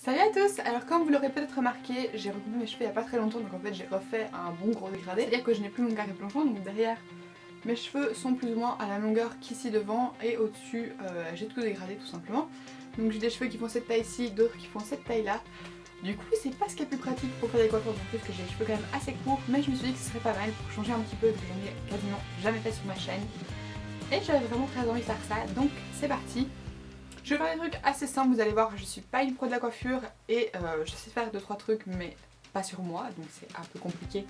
Salut à tous. Alors comme vous l'aurez peut-être remarqué, j'ai recoupé mes cheveux il n'y a pas très longtemps, donc en fait j'ai refait un bon gros dégradé. C'est-à-dire que je n'ai plus mon carré plongeant, donc derrière mes cheveux sont plus ou moins à la longueur qu'ici devant, et au-dessus j'ai tout dégradé tout simplement. Donc j'ai des cheveux qui font cette taille-ci, d'autres qui font cette taille-là. Du coup c'est pas ce qui est plus pratique pour faire des coiffures, en plus que j'ai les cheveux quand même assez courts, mais je me suis dit que ce serait pas mal pour changer un petit peu, parce que j'en ai quasiment jamais fait sur ma chaîne. Et j'avais vraiment très envie de faire ça, donc c'est parti. Je vais faire des trucs assez simples, vous allez voir, je suis pas une pro de la coiffure et je sais faire 2-3 trucs mais pas sur moi, donc c'est un peu compliqué.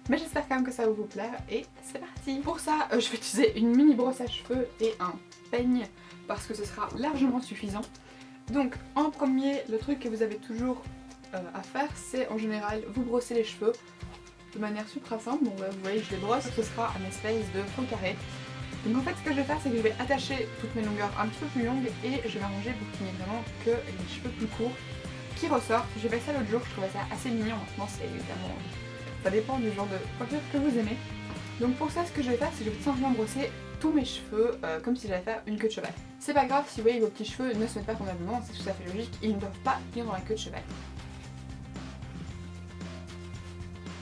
Mais j'espère quand même que ça va vous plaire et c'est parti. Pour ça, je vais utiliser une mini brosse à cheveux et un peigne parce que ce sera largement suffisant. Donc en premier, le truc que vous avez toujours à faire, c'est en général vous brosser les cheveux de manière super simple. Bon, vous voyez, je les brosse, ce sera un espèce de faux carré. Donc en fait ce que je vais faire, c'est que je vais attacher toutes mes longueurs un petit peu plus longues et je vais arranger pour qu'il n'y ait vraiment que les cheveux plus courts qui ressortent. J'ai fait ça l'autre jour, je trouvais ça assez mignon. Maintenant c'est évidemment, ça dépend du genre de coiffure que vous aimez. Donc pour ça ce que je vais faire, c'est que je vais tout simplement brosser tous mes cheveux comme si j'allais faire une queue de cheval. C'est pas grave si vous voyez vos petits cheveux ne se mettent pas convenablement, c'est tout à fait logique, ils ne doivent pas finir dans la queue de cheval.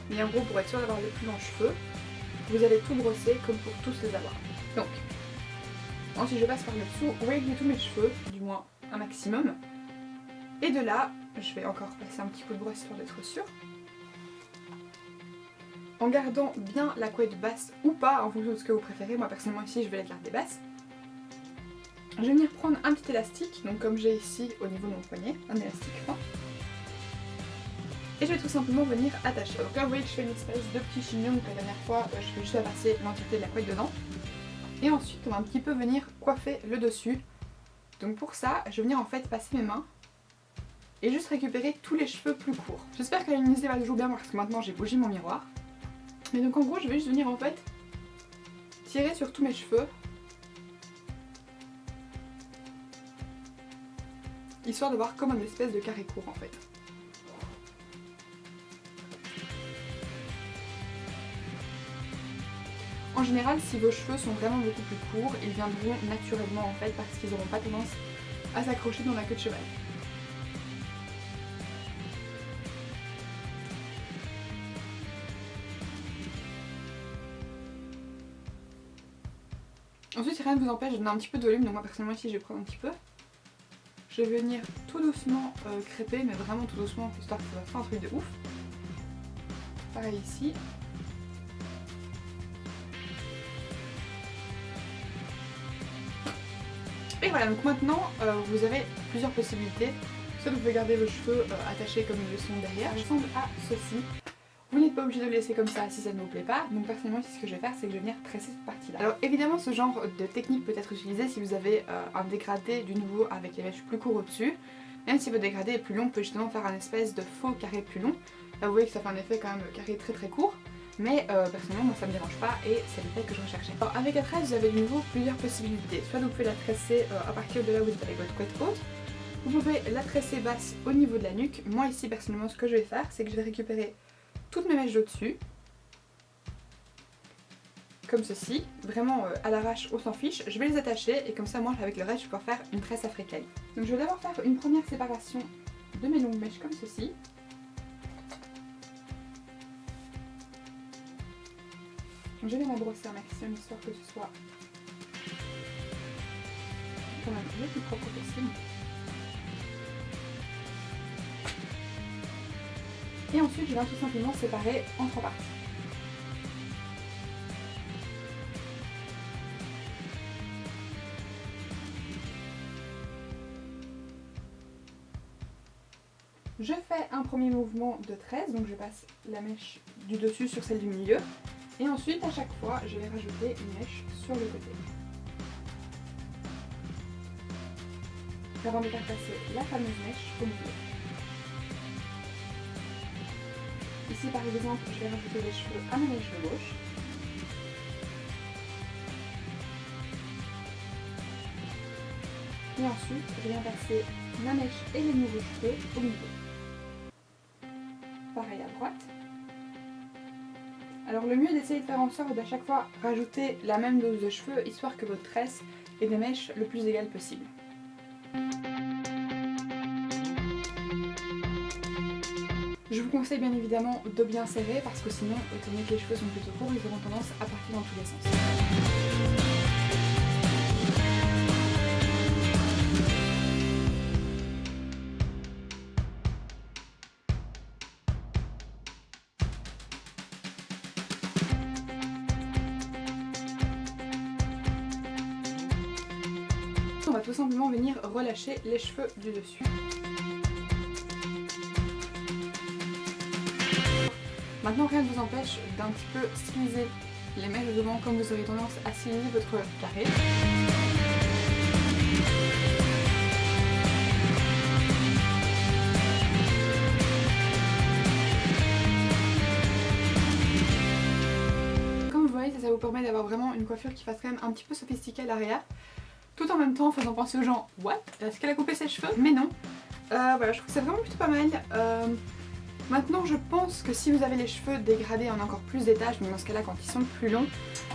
Mais en gros, pour être sûr d'avoir les plus longs cheveux, vous allez tout brosser comme pour tous les avoir. Donc, ensuite je passe par le dessous, vous voyez que j'ai tous mes cheveux, du moins un maximum. Et de là, je vais encore passer un petit coup de brosse histoire d'être sûre. En gardant bien la couette basse ou pas, en fonction de ce que vous préférez. Moi personnellement ici je vais la garder basse. Je vais venir prendre un petit élastique, donc comme j'ai ici au niveau de mon poignet, un élastique fin. Et je vais tout simplement venir attacher. Donc là vous voyez que je fais une espèce de petit chignon, donc la dernière fois je fais juste passer l'entièreté de la couette dedans. Et ensuite on va un petit peu venir coiffer le dessus. Donc pour ça, je vais venir en fait passer mes mains et juste récupérer tous les cheveux plus courts. J'espère que la luminosité va toujours bien parce que maintenant j'ai bougé mon miroir. Mais donc en gros je vais juste venir en fait tirer sur tous mes cheveux. Histoire de voir comme un espèce de carré court en fait. En général, si vos cheveux sont vraiment beaucoup plus courts, ils viendront naturellement en fait parce qu'ils n'auront pas tendance à s'accrocher dans la queue de cheval. Ensuite, rien ne vous empêche de donner un petit peu de volume, donc moi personnellement ici je vais prendre un petit peu. Je vais venir tout doucement crêper, mais vraiment tout doucement, histoire que ça va faire un truc de ouf. Pareil ici. Et voilà, donc maintenant vous avez plusieurs possibilités. Soit vous pouvez garder vos cheveux attachés comme ils le sont derrière. Ça ressemble à ceci. Vous n'êtes pas obligé de le laisser comme ça si ça ne vous plaît pas. Donc personnellement ici ce que je vais faire, c'est que je vais venir tresser cette partie-là. Alors évidemment ce genre de technique peut être utilisé si vous avez un dégradé du nouveau avec les mèches plus courts au-dessus. Même si votre dégradé est plus long, on peut justement faire un espèce de faux carré plus long. Là vous voyez que ça fait un effet quand même carré très court. Mais personnellement moi ça me dérange pas et c'est l'effet que je recherchais. Alors avec la tresse vous avez de nouveau plusieurs possibilités. Soit vous pouvez la tresser à partir de là où vous avez votre couette haute. Vous pouvez la tresser basse au niveau de la nuque. Moi ici personnellement ce que je vais faire c'est que je vais récupérer toutes mes mèches d'au-dessus. Comme ceci. Vraiment à l'arrache on s'en fiche. Je vais les attacher et comme ça moi avec le reste je vais pouvoir faire une tresse africaine. Donc je vais d'abord faire une première séparation de mes longues mèches comme ceci. Je vais la brosser un maximum histoire que ce soit quand même le plus propre possible. Et ensuite je vais tout simplement séparer en 3 parties. Je fais un premier mouvement de tresse, donc je passe la mèche du dessus sur celle du milieu. Et ensuite, à chaque fois, je vais rajouter une mèche sur le côté. Avant de faire passer la fameuse mèche au milieu. Ici, par exemple, je vais rajouter les cheveux à ma mèche de gauche. Et ensuite, je viens passer ma mèche et les nouveaux cheveux au milieu. Pareil à droite. Alors le mieux d'essayer de faire en sorte d'à chaque fois rajouter la même dose de cheveux, histoire que votre tresse ait des mèches le plus égales possible. Je vous conseille bien évidemment de bien serrer parce que sinon, étant donné que les cheveux sont plutôt courts, ils auront tendance à partir dans tous les sens. On va tout simplement venir relâcher les cheveux du dessus. Maintenant, rien ne vous empêche d'un petit peu styliser les mèches devant comme vous aurez tendance à styliser votre carré. Comme vous voyez, ça vous permet d'avoir vraiment une coiffure qui fasse quand même un petit peu sophistiquée à l'arrière, tout en même temps en faisant penser aux gens « What? Est-ce qu'elle a coupé ses cheveux ?» Mais non. Voilà, je trouve que c'est vraiment plutôt pas mal. Maintenant, je pense que si vous avez les cheveux dégradés en encore plus d'étages, mais dans ce cas-là, quand ils sont plus longs,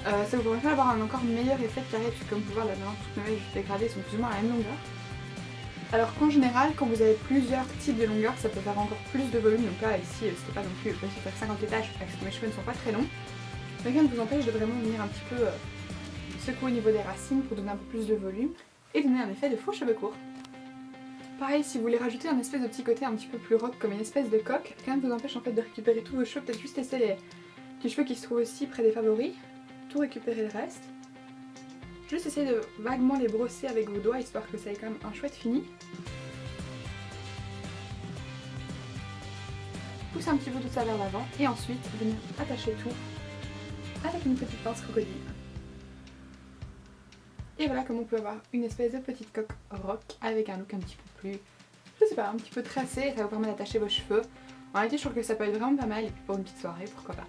ça vous permettra d'avoir un encore meilleur effet de carré, puisque comme vous pouvez voir là maintenant, toutes mes mèches dégradées sont plus ou moins à la même longueur. Alors qu'en général, quand vous avez plusieurs types de longueurs, ça peut faire encore plus de volume. Donc là, ici, c'était pas non plus possible de faire 50 étages, parce que mes cheveux ne sont pas très longs. Mais rien ne vous empêche de vraiment venir un petit peu secouer au niveau des racines pour donner un peu plus de volume et donner un effet de faux cheveux courts. Pareil, si vous voulez rajouter un espèce de petit côté un petit peu plus rock, comme une espèce de coque, rien ne vous empêche en fait de récupérer tous vos cheveux, peut-être juste laisser les petits cheveux qui se trouvent aussi près des favoris, tout récupérer le reste. Juste essayer de vaguement les brosser avec vos doigts, histoire que ça ait quand même un chouette fini. Poussez un petit peu tout ça vers l'avant, et ensuite venir attacher tout avec une petite pince crocodile. Et voilà comme on peut avoir une espèce de petite coque rock avec un look un petit peu plus, je sais pas, un petit peu tracé, et ça vous permet d'attacher vos cheveux. En réalité je trouve que ça peut être vraiment pas mal, et puis pour une petite soirée, pourquoi pas.